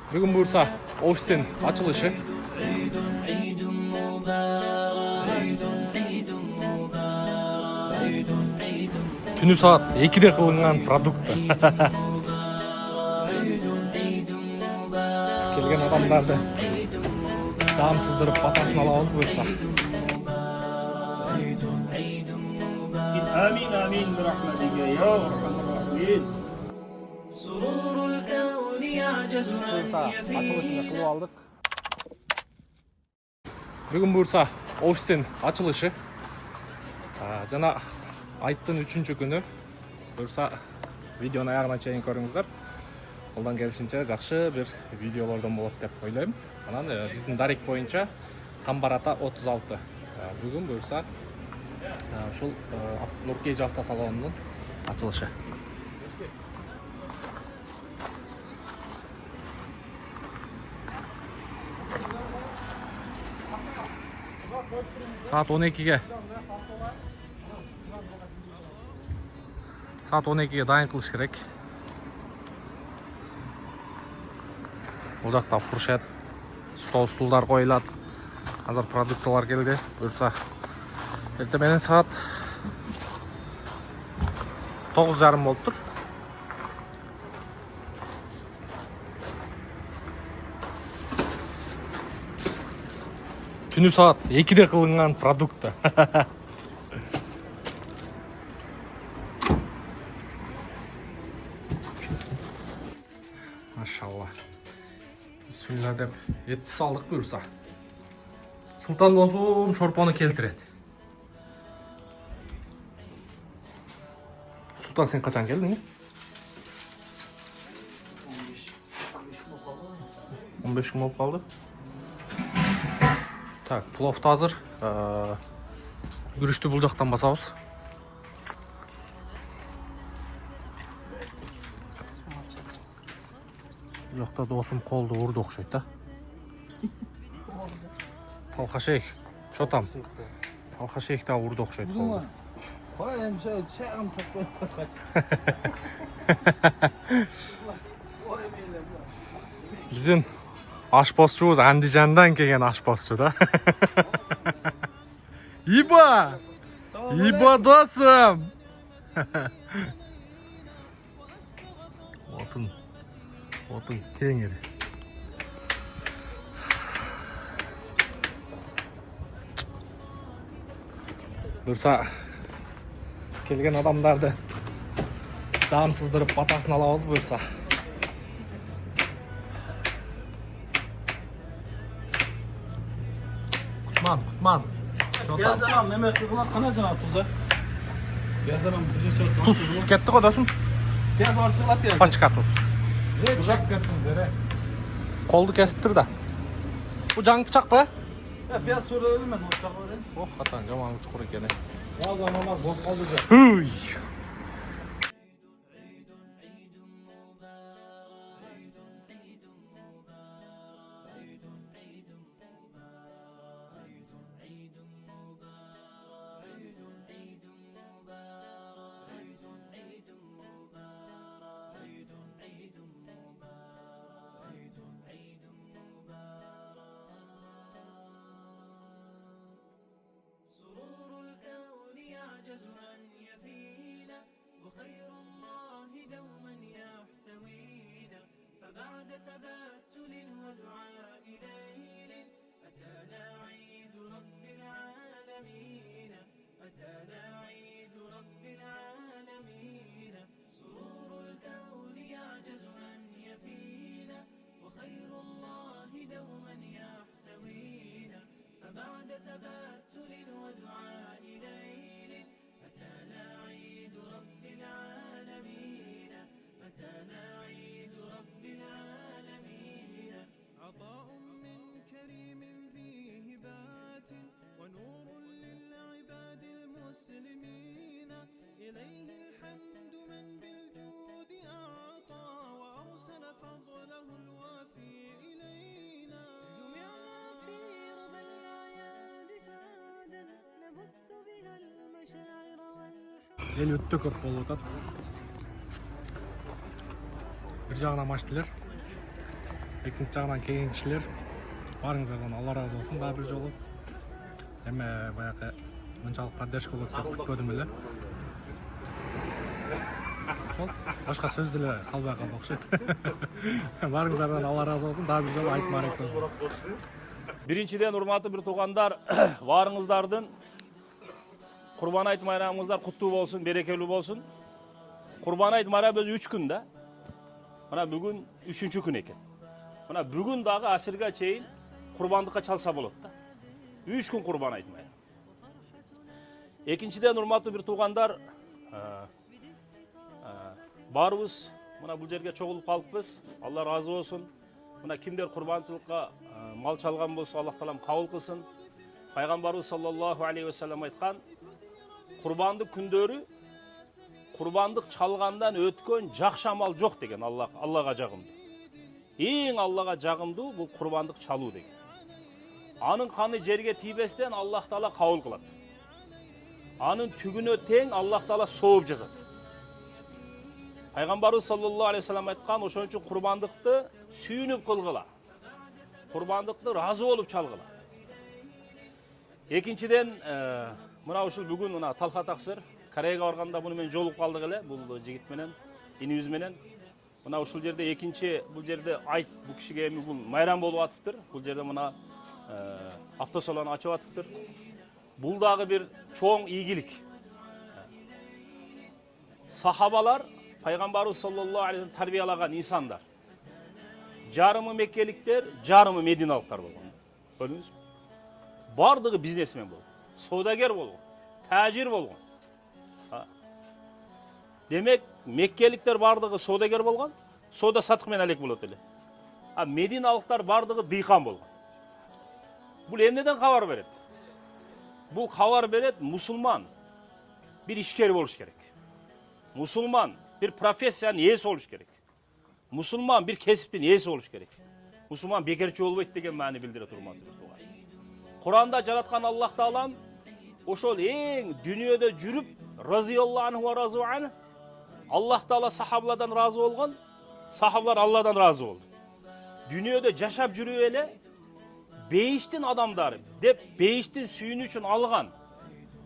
Бүгін бұйырса офистен açılışı. Түнү саат 2'de кылынган продукты. Келген адамдарды дамсыздырып батасын алабыз бұйырса. آمين آمين برحمتك يا أرحم الراحمين. سرور الكون يعجز أن Açılışını kılıp aldık. Бүгін бұйырса офистен açılışı. Жана айттын 3-cü күнү. Бұйырса видеоны аяғына чейин көрүңүздөр. Колдон келишинче жакшы бир видеолордон болот деп ойлойм. Анан биздин дарек боюнча Камбар ата 36. Бүгүн буюрса ушул Нуркейж автосалонунун ачылышы. Saat 12'ge. Saat 12'ge dayın kılış gerek. Бұл жақта фуршет, столдар қойылады. Азыр продуктылар келді. Бұйырса ертеменен саат 9:30 болып тұр. Түнү саат 2'de кылынган продукты. Машалла. Bismillah деп етті салдық бұйырса. Сұлтан досым шорпаны келтіреді. Сұлтан, сен қашан келдің? 15 күн болып қалды. Так, пловты hazır. Күрішті бұл жақтан басауыз. Жоқта досым қолды ұрды оқшайды да. Талха шейх. Шо там? Талха шейх та ұрды оқшайды қолды. Қой, әмші шағым тоқпай қақат. Біздің ашпасшымыз Андижандан келген ашпасшы да. Иба! Иба досым! Отын кеңері. Бұйырса келген адамдарды дамсыздырып батасын алабыз бұйырса. Құтман. Birazdan Mehmet Kırgılan kana zaman tuza. Birazdan birinci Tuz ketті ғой досым? Biraz varçılap biraz. Пачка туз. Bıçak kestiniz Қолды кесіп тұр да. Бұл жаң пышақ па? Biraz sonra ölmez o bıçak öyle. Ох, атан жаман чұқыр екен. Vallahi namaz bol kaldı. Hıy! سرور الكون يعجز أن يفينا وخير الله دوما يحتوينا فبعد تبتل ودعاء ليل أتانا عيد رب العالمين أتانا عيد رب العالمين سرور الكون يعجز أن يفينا وخير الله دوما يحتوينا فبعد تبتل ودعاء ليل أتانا عيد رب العالمين أتانا عيد رب العالمين عطاء من كريم ذي هبات ونور للعباد المسلمين إليه الحمد من بالجود أعطى وأرسل فضله الوافي إلينا جمعنا في ربى الأعياد سعادا نبث بها المشاعر والحب Ел өтті көп болып отады. Bir жағынан маштылар. Экинчи жагынан келген кишилер баарыңыздардан Алла разы болсун дагы бир жолу. Эми баягы мынчалык поддержка болот деп күтпөдүм эле. Ошол башка сөз деле калбай калды окшойт. Баарыңыздардан Алла разы болсун дагы бир жолу айт маарек болсун. Биринчиден, урматтуу бир туугандар, баарыңыздардын Курбан айт майрамыңыздар куттуу болсун, берекелүү болсун. Курбан айт майрамы өзү 3 күн да. Мына бүгүн 3-күн күн экен. Мына бүгүн дагы асырга чейин курбандыкка чалса болот да. 3 күн курбан айт майрамы. Экинчиден, урматтуу бир туугандар, баарыбыз мына бул жерге чогулуп калыппыз. Алла разы болсун. Мына кимдер курбанчылыкка мал чалган болсо, Аллах таалам кабыл кылсын. Пайгамбарыбыз саллаллаху алейхи ва саллям айткан, курбандык күндөрү курбандык чалгандан өткөн жакшы амал жок деген. Аллага жагымдуу. Эң Аллага жагымдуу бул курбандык чалуу деген. Анын каны жерге тийбестен Аллах таала кабыл кылат. Анын түгүнө тең Аллах таала сооп жазат. Пайгамбарыбыз саллаллаху алейхи ва саллям айткан, ошон үчүн курбандыкты сүйүнүп кылгыла. Курбандыкты разы болуп чалгыла. Экинчиден, мына ушул бүгүн мына Талха таксыр Кореяга барганда муну менен жолугуп калдык эле, бул жигит менен, инибиз менен. Мына ушул жерде экинчи, бул жерде айт бул кишиге эми бул майрам болуп атыптыр. Бул жерде мына автосалон ачып атыптыр. Бул дагы бир чоң ийгилик. Сахабалар Пайгамбарыбыз саллаллаху алейхи ва саллям тарбиялаган инсандар. Жарымы меккеликтер, жарымы мединалыктар болгон. Көрдүңүзбү? Бардыгы бизнесмен болгон, содагер болгон, тажир болгон. Демек, меккеликтер бардыгы содагер болгон, сода сатык менен алек болот эле. А мединалыктар бардыгы дыйкан болгон. Бул эмнеден кабар берет? Бул кабар берет, мусулман бир ишкер болуш керек. Мусулман bir профессиянын ээси болуш керек. Мусулман bir кесиптин ээси болуш керек. Мусулман бекерчи болбойт деген маани билдире турмактыр. Куранда жараткан Аллах таалам ошол эң дүйнөдө жүрүп, разияллаху анху ва разу ан, Аллах таала сахабалардан разы болгон, сахабалар Алладан разы болду. Дүйнөдө жашап жүрүп эле бейиштин адамдары деп бейиштин сүйүнү үчүн алган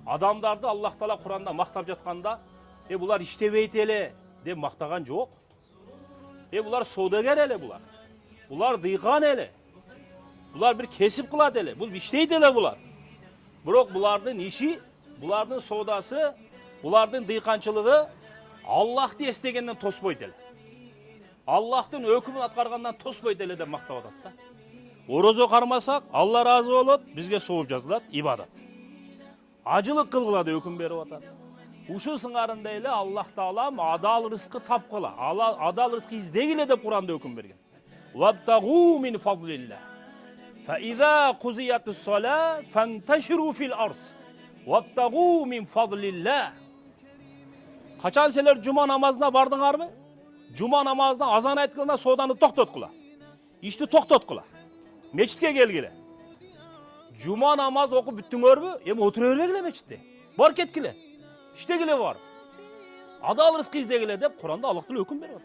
адамдарды Аллах таала Куранда мактап жатканда, булар иштебейт эле деп мактаган жок. Булар содагер эле булар. Булар дыйкан эле. Булар bir kesip кылат эле. Бул иштейт эле булар. Бирок булардын иши, булардын содасы, булардын дыйканчылыгы Аллахты эстегенден тоспойт эле. Аллахтын өкүмүн аткаргандан тоспойт эле деп мактап атат да. Орозо кармасак, Алла разы болот, бизге сооп жазылат, ибадат. Ажылык кылгыла деп өкүм берип атат. Ушул сыңарында эле Аллах таалам адал рызкы тапкыла, адал рызкы издегиле деп Куранда өкүм берген. Вабтагу мин фадлилlah. Fa iza quziyatus salat fantashiru fil ard. Вабтагу мин фадлилlah. Качан силер жума намазына бардыңарбы? Жума намазына азан айтканда соданы токтоткула. Ишти токтоткула. Мечитке келгиле. Жума намаз окуп бүттүңөрбү? Эми отура бергиле мечитте. Бар кеткиле. İştegile var. Adal rızkı izdegile de Kur'an'da Allah Teala hüküm veriyor.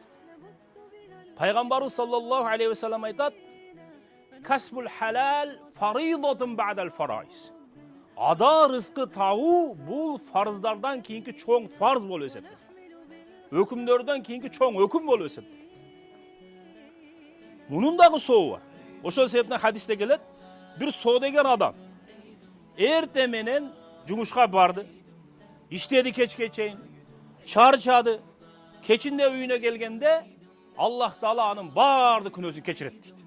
Peygamberimiz sallallahu aleyhi ve sellem aytat, kasbul halal faridatun ba'dal faraiz. Adal rızkı tağı bul farzlardan keyinki çoğun farz bol eseptir. Hükümlerden keyinki çoğun hüküm bol eseptir. Bunun da soğu var. O sebepten hadiste gelir, bir soğudegar adam ertemenen cumuşka vardı. İştedi keçke çeyin, çarçadı, keçinde öğüne gelgende Allah Teala anın bardı künözünü keçiret deydi.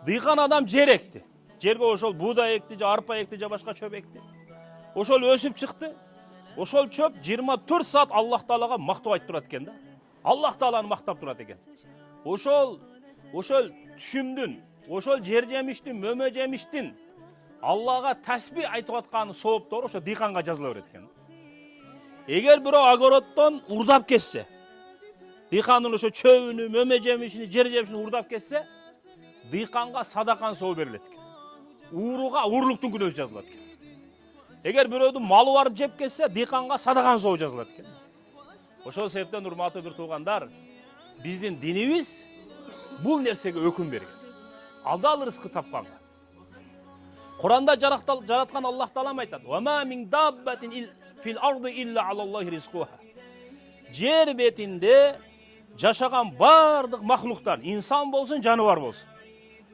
Dıykan adam jer ekti. Jerge oşol buğday ekti, arpa ekti, başka çöp ekti. Oşol ösüp çıktı. Oşol çöp 24 saat Allah Teala'ga maktap ayıp durat eken da. Allah Teala'nı maktap durat eken. Oşol düşümdün, oşol jer jemiştin, mömö jemiştin. Allah'a tasbih aytıp atkanı soğup doğru, oşo dıykanga жазыла берет экен. Eğer biri огородтон урдап кesse, dıykanın oşo çöbünü, mömö jemişini, jer jemişini урдап kesse, dıykanга садаканы соғып берилет экен. Ууруга уурлуктун күнөөсү жазылат экен. Eğer birөөдүн малы барып жеп kesse, dıykanга садаканы соғып жазылат экен. Ошол себептен урматтуу бир туугандар, биздин динибиз Бул нерсеге өкүм берген. Алдал рызкы тапканга. Куранда жараткан Аллах Таалам айтат: "Ва ма мин даббатин фил арди илля алаллахи ризкуха." Жер бетинде жашаган бардык махлуктар, инсан болсун, жаныбар болсун,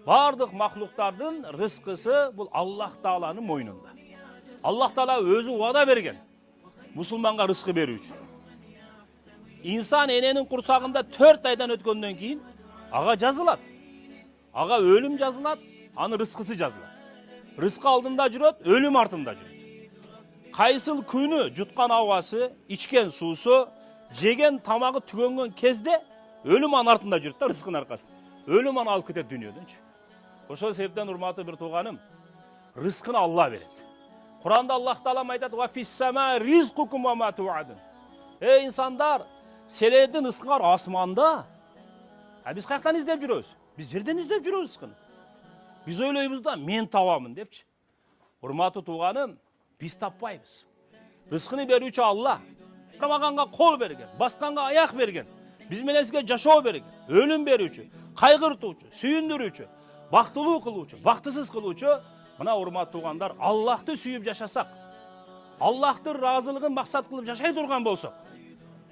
бардык махлуктардын рызкысы бул Аллах Тааланын мойнунда. Аллах Таала өзү вада берген мусулманга рызкы берүү үчүн. İnsan enenин курсагында 4 айдан өткөндөн кийин ага жазылат. Ага өлүм жазылат, анын рызкысы жазылат. Рызкы алдында жүрөт, өлүм артында жүрөт. Кайсыл күнү жуткан абасы, ичкен суусу, жеген тамагы түгөнгөн кезде өлүм анын артында жүрөт да, рызкынын аркасында. Өлүм аны алып кетет дүйнөдөнчү. Ошол себептен урматтуу бир тууганым, рызкыны Алла берет. Куранда Аллах Таалам айтат: "Ва фис сама ризкукум ва ма туадун." Эй инсандар, силердин рызкыңар асманда. Биз каяктан издеп жүрөбүз? Биз жерден издеп жүрөбүз рызкыны. Биз ойлойбуз да, мен табамын депчи. Урматтуу тууганым, биз таппайбыз. Рызкыны берүүчү Алла. Кармаганга кол берген, басканга аяк берген, биз менен сизге жашоо берген, өлүм берүүчү, кайгыртуучу, сүйүндүрүүчү, бактылуу кылуучу, бактысыз кылуучу. Мына урматтуу туугандар, Аллахты сүйүп жашасак, Аллахтын ыраазылыгын максат кылып жашай турган болсок,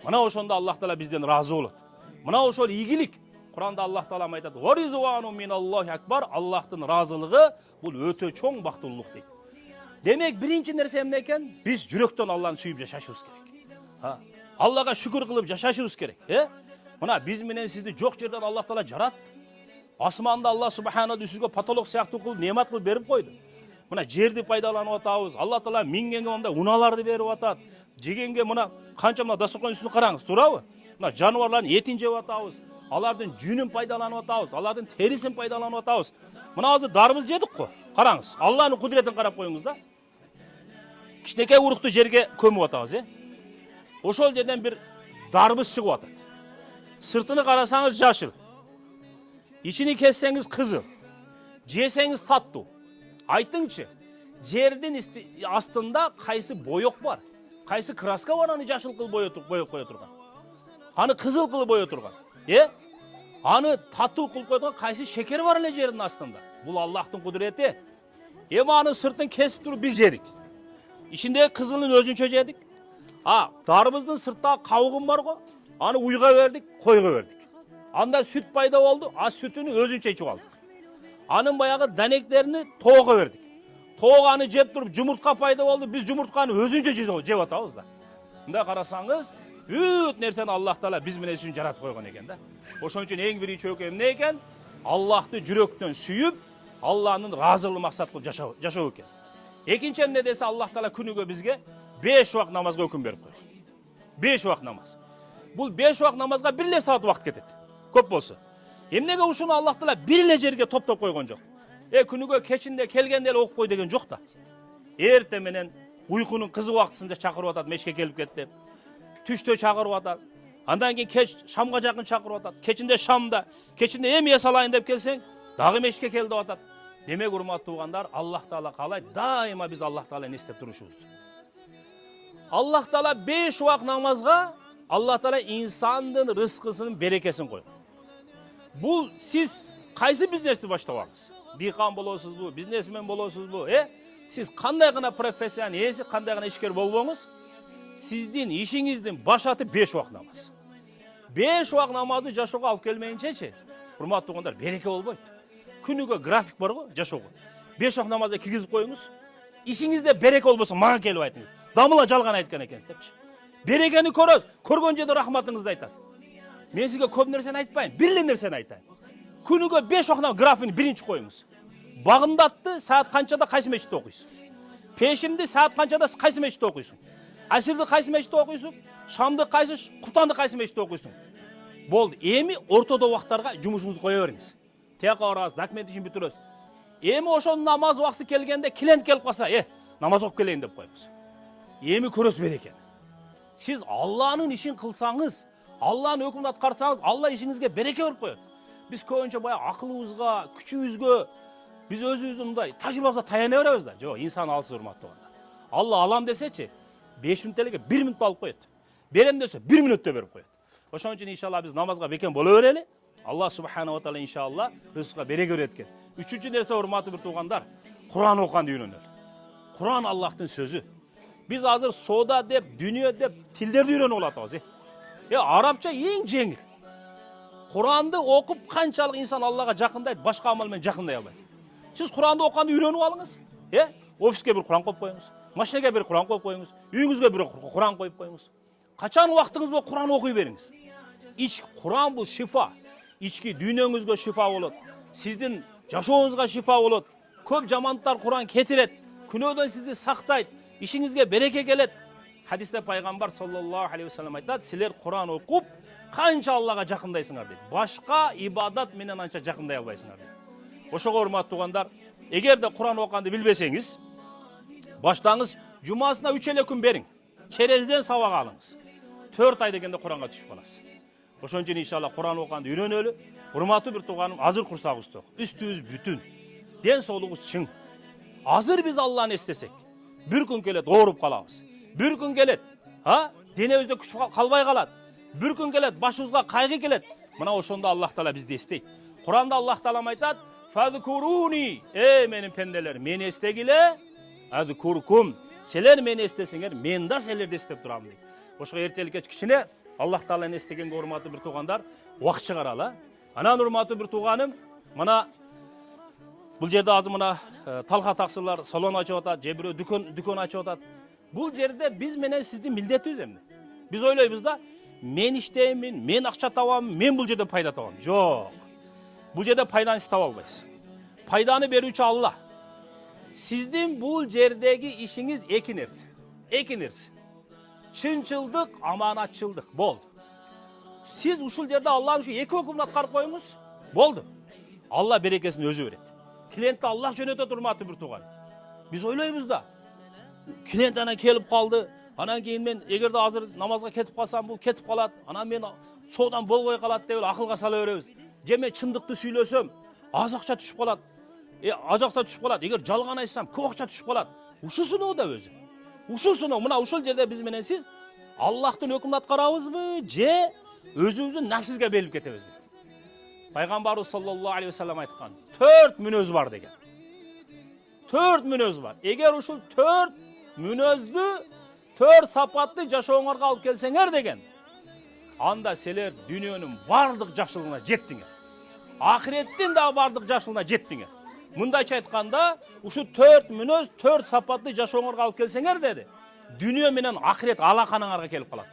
мына ошондо Аллах Таала бизден ыраазы болот. Мына ошол ийгилик. Куранда Аллах Таалам айтат: "Ва ризвану миналлахи акбар." Аллахтын ыраазылыгы бул өтө чоң бактылуулук дейт. Демек, биринчи нерсе эмне экен? Биз жүрөктөн Алланы сүйүп жашашыбыз керек. Аллага шүкүр кылып жашашыбыз керек. Мына биз менен сизди жок жерден Аллах Таала жаратты. Асманда Аллах субхана сизге потолок сыяктуу кылып немат кылып берип койду. Мына жерди пайдаланып атабыз. Аллах Таала мингенге мындай унааларды берип атат. Жегенге мына канча мына дасторкон үстүн караңыз, туурабы? Мына жаныбарлардын этин жеп атабыз. Алардын жүнүн пайдаланып атабыз, алардын терисин пайдаланып атабыз. Мына азыр дарбыз жедик го. Караңыз, Алланын кудуретин карап коюңуз да. Кичинекей урукту жерге көмүп атабыз, Ошол жерден бир дарбыз чыгып атат. Сыртыны карасаңыз жашыл. İçini kesseniz kızıl, жесеңиз таттуу. Айтыңчы, жердин астында кайсы боек бар, кайсы краска бар, аны жашыл кылып боеп кое турган. Аны кызыл кылып боеп турган. Аны таттуу кылып кое турган кайсы шекер бар эле жердин астында. Бул Аллахтын кудурети. Аны сыртын кесип туруп биз жедик. İçindеги кызылын өзүнчө жедик. Дарбыздын сырттагы кабыгын бар го, аны уйга бердик, койго бердик. Анда süt пайда болду, sütünü өзүнчө ичип алдык. Анын баягы данектерини тоого бердик. Тоого аны жеп туруп жумуртка пайда болду, биз жумуртканы өзүнчө жеп атабыз да. Мындай карасаңыз, бүт нерсени Аллах Таала биз менен үчүн жаратып койгон экен да. Ошон үчүн эң биринчи өкүм эмне экен? Аллахты жүрөктөн сүйүп, Алланын ыраазылыгын максат кылып жашоо экен. Экинчи эмне десе, Аллах Таала күнүгө бизге 5 убак намазга өкүм берип койгон. 5 убак намаз. Бул 5 убак намазга 1 эле саат убакыт кетет. Көп болсо. Эмнеге ушуну Аллах Таала бир эле жерге топтоп койгон жок? Күнүгө кечинде келгенде эле окуп кой деген жок да. Эрте менен уйкунун кызык убактысында чакырып атат, мешке келип кет деп. Түштө чакырып атат. Андан кийин кеч шамга жакын чакырып атат. Кечинде шамда, кечинде эме салайын деп келсең, дагы мешке кел деп атат. Демек, урматтуу туугандар, Аллах Таала каалайт дайыма биз Аллах Тааланы эстеп турушубузду. Аллах Таала 5 убак намазга Аллах Таала инсандын рызкысынын берекесин койгон. Бул сиз кайсы бизнести баштабаңыз? Дыйкан болосузбу, бизнесмен болосузбу, Сиз кандай гана профессиянын ээси, кандай гана ишкер болбоңуз, сиздин ишиңиздин башаты 5 убак намаз. 5 убак намазды жашоого алып келмейинчечи, урматтуу туугандар, береке болбойт. Күнүгө график бар го жашоого. 5 убак намазды киргизип коюңуз. Ишиңизде береке болбосо мага келип айтыңыз. Дамыла жалган айткан экенсиз депчи. Берекени көрөз, көргөн жерде рахматыңызды айтасыз. Мен сизге көп нерсени айтпайм, бир эле нерсени айтайын. Күнүгө 5 убак намаз графигин биринчи коюңуз. Багындатты саат канчада кайсы мечитте окуйсуң? Пешимди саат канчада кайсы мечитте окуйсуң? Асирди кайсы мечитте окуйсуң? Шамды кайсы, куптанды кайсы мечитте окуйсуң? Болду. Эми ортодо убактарга жумушуңузду кое бериңиз. Тияка барабыз, документ ишин бүтүрөбүз. Эми ошол намаз убакыты келгенде клиент келип калса, намаз окуп келейин деп коебуз. Эми көрөсүз берекени. Сиз Алланын ишин кылсаңыз, Алланын өкүмүн аткарсаңыз, Алла ишиңизге береке берип коет. Биз көбүнчө баягы акылыбызга, күчүбүзгө, биз өзүбүздүн мындай тажрыйбабызга таяна беребиз да. Жок, инсан алсыз, урматтуу туугандар. Алла алам десечи, 5 мүнөт элеге 1 мүнөттө алып коет. Берем десе 1 мүнөттө берип коет. Ошон үчүн иншалла биз намазга бекем боло берели. Allah subhanahu wa taala inşallah rızkıga bereket etken. Üçüncü nerse hurmatlı bir tuğanlar, Kur'an okuğandı үйрөнөлү. Kur'an Allah'ın sözü. Biz hazır soda dep, dünya dep tillerdi үйрөнүp alatабыз. Arapça en жеңил. Kur'an'da okup kançalık insan Allah'a jakındaydı, başka amalмен jakınday alбайт. Siz Kur'an'da okuğandı үйрөнүп alыңыз. Ofiske bir Kur'an koyup koyuңuz. Maşinaga bir Kur'an koyup koyuңuz. Үйүңүзгө bir Kur'an koyup koyuңuz. Kaçan vaktiniz bu Kur'an okuy beriңiz. Kur'an bu şifa. İçki dünyаңызга şifa bolot. Sizdin жашооңузга şifa bolot. Köp jamanlıklar Kur'an ketiret. Күнөөдөн sizdi saktayt. İşinizge bereke kelet. Hadiste Peygamber sallallahu aleyhi ve sellem aytат, sizler Kur'an okup kança Allah'a jakındaysыңар дейт. Başka ibadat menen ança jakınday alбайсыңар дейт. Ошого урматтуу туугандар, эгерде Kur'an окуганды билбесеңиз, баштаңыз жумасына 3 эле күн бериң. Çereзден сабак алыңыз. 4 ай дегенде Kur'anга түшүп каласыз. Ошон үчүн иншалла Kur'an окуганды үйрөнөлү. Урматтуу бир тууганым, азыр курсагыбыз ток. Үстүбүз бүтүн. Ден соолугубуз чың. Азыр биз Алланы эстесек, bir күн келет ооруп калабыз. Bir күн келет, денебизде күч калбай калат. Bir күн келет башыбызга кайгы келет. Мына ошондо Аллах Таала бизди эстейт. Куранда Аллах Таала айтат: "Фазкуруни", менин пенделер, мени эстегиле, азкуркум. Силер мени эстесеңер, мен да силерди эстеп турам дейт. Ошого эртеликке кичине Аллах Тааланы эстегенге урматтуу бир туугандар, убакыт чыгаралы. Анан урматтуу бир тууганым, мына бул жерде азыр мына талха таксырлар салон ачып атат, же бирөө дүкөн ачып атат. Бул жерде биз менен сиздин милдетибиз эмне? Биз ойлойбуз да, мен иштеймин, мен акча табам, мен бул жерде пайда табам. Жок. Бул жерде пайданы сиз таба албайсыз. Пайданы берүүчү Алла. Sizdin bu yerdeki işiniz ekinirse. Çınçıldık, amanatçıldık. Boldu. Siz uşul yerde Allah'ın şu iki hukumunu atkarıp koyunuz. Boldu. Allah berekesini özü verir. Klient'te Allah jönete durmadı bir tuğan. Biz oylayımız da. Klient ana kelip kaldı. Anan keyin men egerde hazır namazga ketip kalsam bu ketip kalat. Anan men soğudan bolboy kalat deyip akılga sala örebiz. Ceme çındıkты süylösöm az akça düşüp kalat. Ajaqta түшүп калат. Эгер жалган айтсам, көп акча түшүп калат. Ушусуну да өзү. Ушусуну мына ушул жерде биз менен сиз Аллахтын өкүмүн аткарабызбы, же өзүбүздүн нафсизге берилип кетебизби? Пайгамбарыбыз саллаллаху алейхи ва саллям айткан, 4 мүнөз бар деген. 4 мүнөз бар. Эгер ушул 4 мүнөздү 4 сапатты жашооңорго алып келсеңер деген, анда силер дүйнөнүн бардык жакшылыгына жеттиңер. Ахиреттин да бардык жакшылыгына жеттиңер. Мындайча айтканда, ушу 4 мүнөз 4 сапатты жашооңорго алып келсеңер деди, дүйнө менен ахирет алаканаңарга келип калат.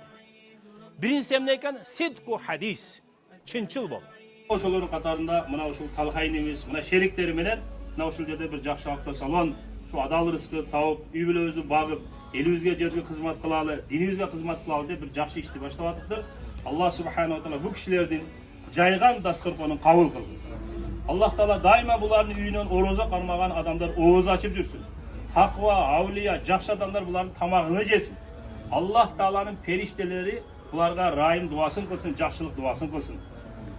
Биринчиси эмне экен? Сидку хадис. Чынчыл бол. Ошолордун катарында мына ушул талхайныбыз, мына шериктери менен мына ушул жерде бир жакшы автосалон, ушу адал рызкы тауып, үй бүлөбүздү багып, элибизге жерге кызмат кылалы, динибизге кызмат кылалы деп бир жакшы ишти баштап атыптыр. Аллах субханаху ва таала бул кишилердин жайган дасторконун кабыл кылгын. Allah Taala daima buların үйүнөн oroza кармаган adamlar ooz açıp жүрсүн. Takva, avliya, жакшы adamlar buların tamagını jesin. Allah Taala'nın perişteleri bularga rahim duasın kılsın, жакшылык duasın kılsın.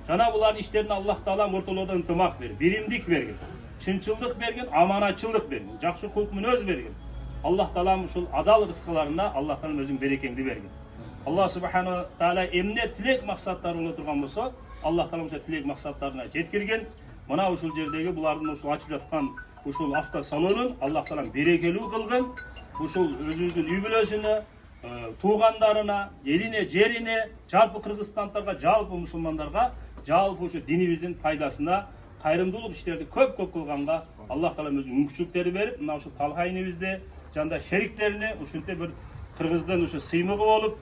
Жана buların işlerini Allah Taala ortalarda ынтымак берген, биримдик берген, чынчылдык берген, аманатчылык берген, жакшы кулк мүнөз берген. Allah Taala ушул адал рызкыларына Allah Taala өзүнүн берекеңди берген. Allah Subhanahu Taala эмне тилек максаттары боло турган болсо, Allah Taala ошо тилек максаттарына жеткирген. Мына ушул жердеги булардын ушул ачып жаткан ушул автосалонун Аллах Таала берекелүү кылган. Ушул өзүбүздүн үй бүлөсүнө, туугандарына, элине, жерине, жалпы кыргызстандардага, жалпы мусулмандарга, жалпы ушу динибиздин пайдасына кайрымдуулук иштерди көп кылганга Аллах Таала өзүнүн мүмкүнчүлүктөрү берип, мына ушул талхайныбызды, жанда шериктерине ушинтип бир кыргыздын ушу сыймыгы болуп,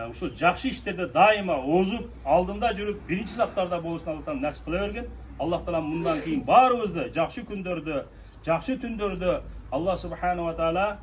ушул жакшы иштерде дайыма озуп, алдында жүрүп, биринчи саптарда болушуна Аллах Таала насип кыла берген. Allah Taala bundan keyin barыбызды жакшы күндөрдө, жакшы түндөрдө Allah Subhanahu wa Taala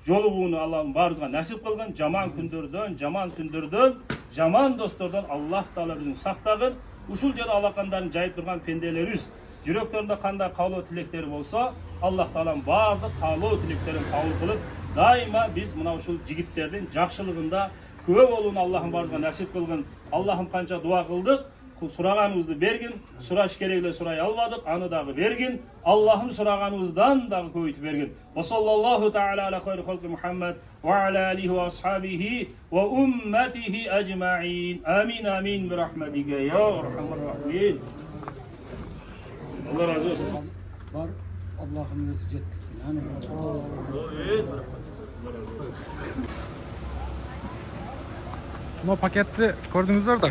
жолугууну Аллахтын барыбызга насип кылган. Жаман күндөрдөн, жаман түндөрдөн, жаман достордон Allah Taala биздин сактагын. Ушул жерде алакандарын жайып турган пенделерибиз жүрөктөрүндө кандай каалоо тилектери болсо, Allah Taala'нын бардык каалоо тилектерин кабыл кылып, дайыма биз мына ушул жигиттердин жакшылыгында күбө болууну Аллахым барыбызга насип кылгын. Аллахым канча дуа кылдык, Suraganыбызды бергин, сураш керек эле сурай албадык, аны дагы бергин. Аллахым сураганыбыздан дагы көбөйтүп бергин. Ва саллаллаху таала аля хайри халqi Muhammad ва аля алихи ва асхабихи ва умматихи ажмаин. Амин амин bi rahmetike ya erhamer rahimin. Allah razı olsun. Var. Allah'ım özü yetkisi. Yani. Мына пакетти көрдүңүздөр да.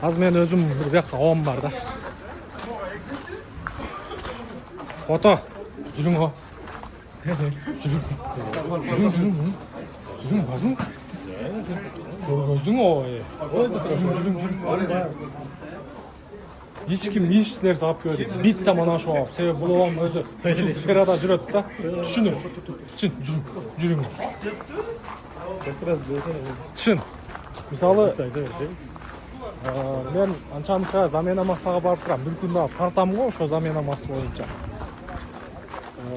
Азыр мен өзүм бир бияка оом бар да. Фото. Жүрүң о. Жүрүң базың. Көргөзүң о. Жүрүң. Эч ким эч нерсе алып келбейт. Битте мана ошо алып. Себеби бул оом өзү ушул сферада жүрөт да. Түшүнүң. Жүрүң. Чын. Мисалы, мен анчаныкка замена маслага барып турам. Бир күн дагы тартам го ошо замена маслы боюнча.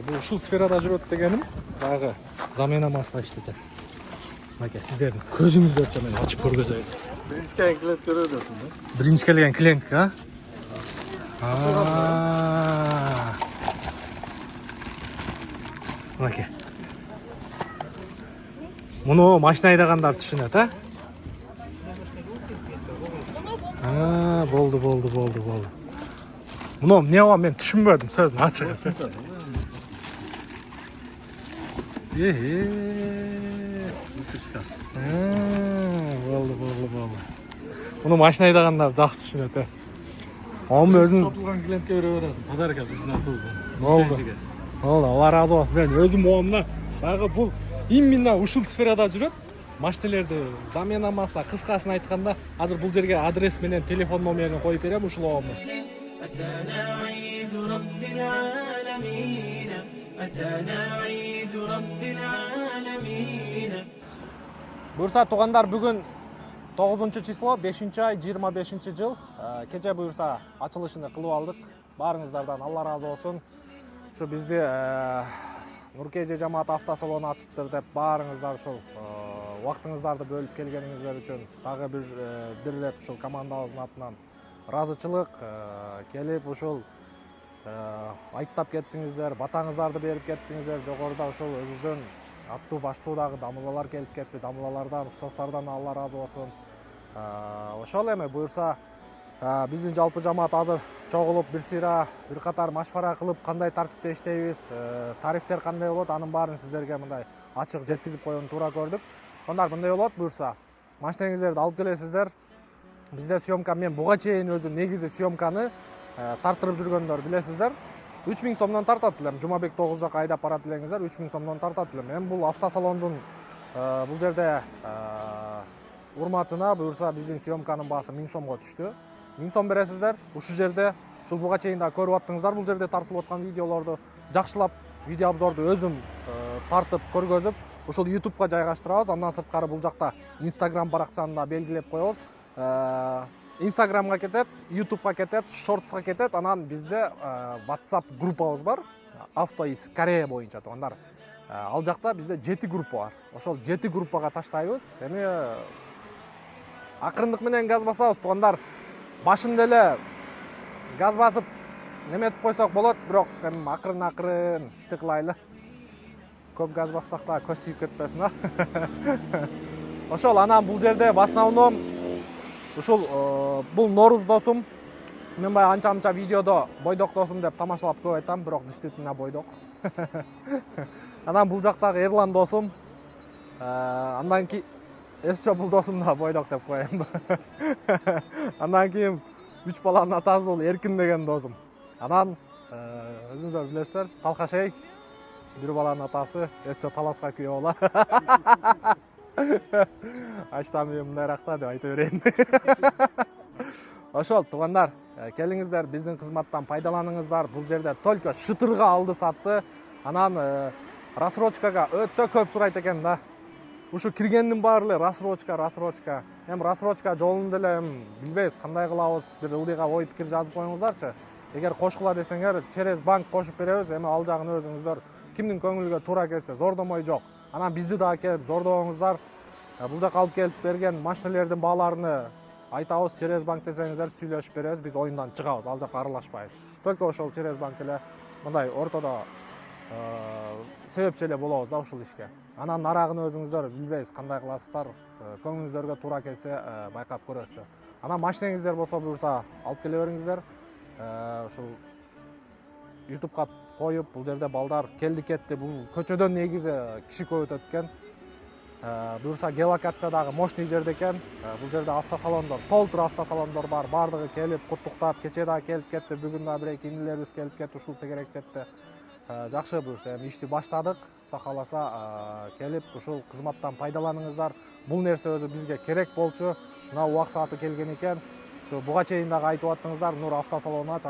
Бул ушул сферада жүрөт дегеним дагы замена масло иштетет. Мынакей сиздердин көзүңүздөрчө мен ачып көргөзөйүн. Birinci kere kilit görüyorsun da. Биринчи келген клиентке, а? Мынакей. Муну машина айдагандар түшүнөт, а? Болду. Муну эмне кылган мен түшүнбөдүм сөздүн ачыгысы. Болду. Муну машина айдагандар жакшы түшүнөт, э. Ом өзүн Satılgan klientke veriyorsun. Pazar gel bizden atıldı. Болду. Алла разы болсун. Мен өзүм оомна дагы бул именно ушул сферада жүрөт. Машиналерди замена масла кыскасын айтканда азыр бул жерге адрес менен телефон номерин коюп берем ушул оомдун. أتانا عيد رب العالمين أتانا عيد رب العالمين Буюрса туугандар, бүгүн 9-число 5-ай 25-жыл. Кече буюрса ачылышын кылып алдык. Баарыңыздардан Алла разы болсун. Ушу бизди Нуркеже жамаат автосалону ачыптыр деп баарыңыздар ушул убактыңыздарды бөлүп келгениңиздер үчүн дагы бир рет ушул командабыздын атынан ыраазычылык. Келип ушул айттап кеттиңиздер, батаңыздарды берип кеттиңиздер. Жогоруда ушул өзүңүздүн аттуу баштуудагы дамылалар келип кетти. Дамылалардан, устаздардан Алла разы болсун. Ошол эми буюрса биздин жалпы жамаат азыр чогулуп бир сыйра бир катар машвара кылып кандай тартипте иштейбиз, тарифтер кандай болот, анын баарын сиздерге мындай ачык жеткизип коюуну туура көрдүк. Ондар мындай болот, буюрса машинеңиздерди алып келесиздер. Бизде съемка, мен буга чейин өзүм негизи съемканы тартырып жүргөндөр билесиздер. 3000 сомдон тартат элем. Жумабек 9 жака айдап барат элеңиздер, 3000 сомдон тартат элем. Эми бул автосалондун бул жерде урматына буюрса биздин съемканын баасы 1000 сомго түштү. 1000 сом бересиздер. Ушул жерде, ушул буга чейин да көрүп аттыңыздар, бул жерде тартылып аткан видеолорду жакшылап видео обзорду өзүм тартып көргөзүп, ушул YouTube'га жайгаштырабыз. Андан сырткары бул жакта Instagram баракчаны да белгилеп коебуз. Instagramга кетет, YouTube'га кетет, Shorts'га кетет. Анан бизде WhatsApp группабыз бар. Авто из Корея боюнча туугандар. Ал жакта бизде 7 группа бар. Ошол 7 группага таштайбыз. Эми акырындык менен газ басабыз туугандар. Башында эле газ басып неметип койсок болот, бирок эми акырын ишти кылайлы. Көп газ бассак да көз тийип кетпесин, а. Ошол анан бул жерде в основном ушул бул Норуз досум. Мен баягы анча видеодо бойдок досум деп тамашалап көп айтам, бирок действительно бойдок. Анан бул жактагы Эрлан досум. Андан кийин эсчо бул досум да бойдок деп коем. Андан кийин 3 баланын атасы бул Эркин деген досум. Анан өзүңүздөр билесиздер, Талкашей бир баланын атасы эсчо Таласка күйөө болот. Аштан мен мындайракта деп айта берейин. Ошол туугандар, келиңиздер биздин кызматтан пайдаланыңыздар. Бул жерде только шытырга алды сатты. Анан рассрочкага өтө көп сурайт экен да. Ушу киргендин баары эле рассрочка. Эми рассрочка жолун деле билбейбиз кандай кылабыз. Бир ылдыйга ой пикир жазып коюңуздарчы. Эгер кошкула десеңер, через банк кошуп беребиз. Эми ал жагын өзүңүздөр кимдин көңүлгө туура келсе, зордомой жок. Анан бизди дагы келип зордобоңуздар. Бул жака алып келип берген машиналердин бааларыны айтабыз через банк десеңиздер сүйлөшүп беребиз, биз оюндан чыгабыз, ал жакка аралашпайбыз. Только ошол через банк эле мындай ортодо себепчи эле болобуз да ушул ишке. Анан нарагын өзүңүздөр билбейсиз, кандай кыласыздар, көңүлүңүздөргө туура келсе байкап көрөсүздөр. Анан машинеңиздер болсо буюрса алып келе бериңиздер. Ушул YouTube'га коюп, бул жерде балдар келди кетти, бул көчөдөн негизи киши көп өтөт экен. Буюрса геолокация дагы мощный жерде экен. Бул жерде автосалондор, толтур автосалондор бар. Бардыгы келип куттуктап, кече дагы келип кетти, бүгүн дагы бир-эки инилерибиз келип кетти ушул тегерек жерде. Жакшы буюрса, эми ишти баштадык. Кудай кааласа, келип ушул кызматтан пайдаланыңыздар. Бул нерсе өзү бизге керек болчу. Мына убак сааты келген экен. Ушу буга чейин дагы айтып аттыңыздар, Нур автосалон ач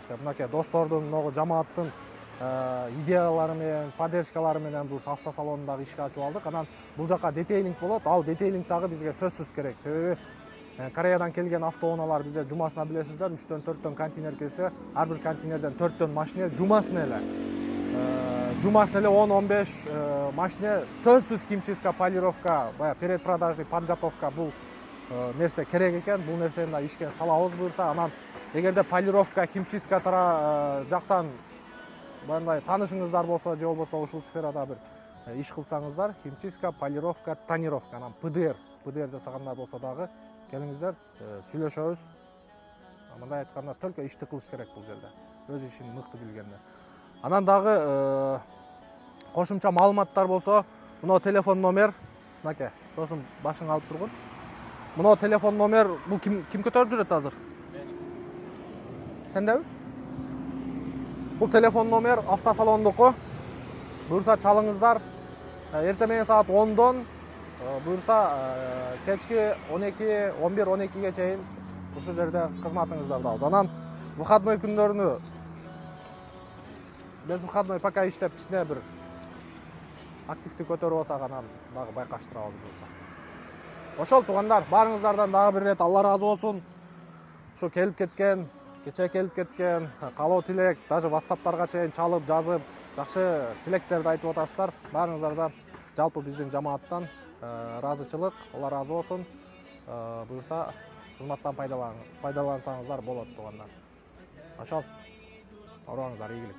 деп. Мынакей достордун, могу жамааттын идеялары менен, поддержкалары менен буюрса автосалонун дагы ишке ачып алдык. Анан бул жака детейлинг болот. Ал детейлинг дагы бизге сөзсүз керек. Себеби Кореядан келген автоунаалар бизде жумасына билесиздер, 3-төн 4төн контейнер келсе, ар бир контейнерден 4төн машина жумасына эле 10-15 машина сөзсүз химчистка, полировка, баягы предпродажный подготовка бул нерсе керек экен. Бул нерсени да ишке салабыз буюрса. Анан эгерде полировка, химчистка жактан мындай таанышыңыздар болсо, же болбосо ушул сферада бир иш кылсаңыздар, химчистка, полировка, тонировка, анан ПДР жасагандар болсо дагы келиңиздер, сүйлөшөбүз. Мындай айтканда только ишти кылыш керек бул жерде. Өз ишин мыкты билгенде. Анан дагы кошумча маалыматтар болсо, мына телефон номер, мынакей, досум башың алып тургун. Мына телефон номер, бул ким көтөрүп жүрөт азыр? Сендеби? Бул телефон номер автосалондуку. Буюрса чалыңыздар. Эртең менен саат 10дон буюрса кечки 11-12ге чейин ушул жерде кызматыңыздарды алабыз. Анан выходной күндөрүнү без выходной пока иштеп, кичине бир активдүү көтөрүп алсак, анан дагы байкаштырабыз буюрса. Ошол туугандар, баарыңыздардан дагы бир рет Алла ыраазы болсун. Ушу келип кеткен, кече келип кеткен, каалоо тилек, даже WhatsApp'тарга чейин чалып, жазып, жакшы тилектерди айтып атасыздар. Баарыңыздардан жалпы биздин жамааттан ыраазычылык, Алла ыраазы болсун. Буюрса, кызматтан пайдалансаңыздар болот туугандар. Ошол, оруңуздар ийгилик.